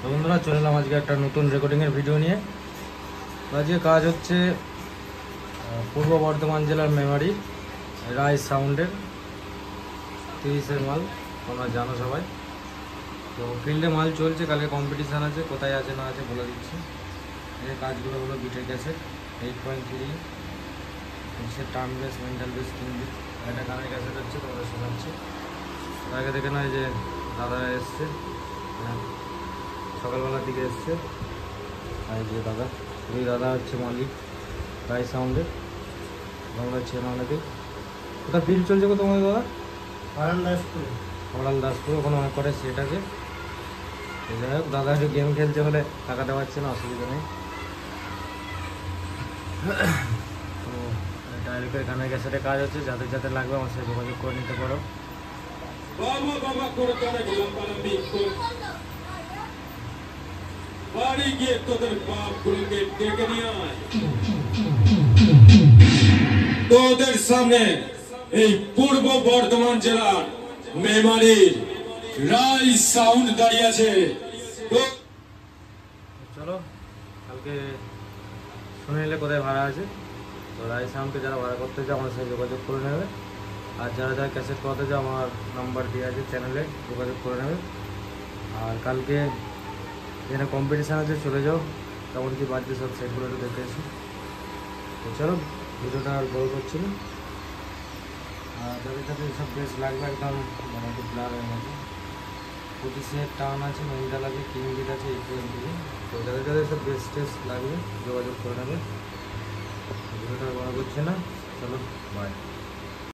তো বন্ধুরা চলে এলাম আজকে একটা নতুন রেকর্ডিংয়ের ভিডিও নিয়ে। আজকে কাজ হচ্ছে পূর্ব বর্ধমান জেলার মেমারি রায় সাউন্ডের 30-এর মাল, তোমরা জানো সবাই। তো ফিল্ডে মাল চলছে, কালকে কম্পিটিশান আছে, কোথায় আছে না আছে বলে দিচ্ছি। এই কাজগুলো হলো বিটের ক্যাসেট 8.3, হচ্ছে term base, mental base, 3 beat. একটা গানের ক্যাসেট হচ্ছে, তোমরা শোনাচ্ছি। আগে দেখে নয় যে দাদা এসছে, সকালবেলার দিকে এসছে। আর যে দাদা, ওই দাদা হচ্ছে মালিক রায় সাউন্ডের, আমরা চেনা অনেকে। ওটা ফিল্ড চলছে কো তোমাদের দাদা? হরাল দাসপুর, ওখানে অনেক করে সেট আছে। যাই হোক, দাদা একটু গেম খেলছে বলে টাকা দেওয়া হচ্ছে না, অসুবিধা নেই। তো ডাইরেক্টের গানের ক্যাসেটে কাজ হচ্ছে, যাদের যাদের লাগবে আমার সাথে যোগাযোগ করে নিতে পারো। বাড়ি গিয়ে তোদের বাপগুলোকে ডেকে নিয়ে আয়। তোদের সামনে এই পূর্ব বর্ধমান জেলার মেমারির রাই সাউন্ড দাঁড়িয়ে আছে। চলো, কালকে শুনে নিলে কোথায় ভাড়া আছে। তো রাই সাউন্ডকে যারা ভাড়া করতে চাও আমার সাথে যোগাযোগ করে নেবে। আর যারা যারা ক্যাসেট করাতে চাও আমার নাম্বার দেওয়া আছে চ্যানেলে, যোগাযোগ করে নেবে। আর কালকে যেখানে কম্পিটিশান আছে চলে যাও, কেমন কি বাজছে সব সেটগুলো একটু দেখে এসো। তো চলো, ভিডিওটা আর বড় করছি না। আর যাদের যাদের সব বেশ লাগবে একদম মানে একটু ব্লার হয়ে গেছে, 25 টান আছে, মেন্টাল আছে, কিং বিট আছে, 8.3। তো যাদের যাদের সব বেস্ট টেস্ট লাগবে যোগাযোগ করে নেবে। ভিডিওটা বড় করছে না, চলো বাই।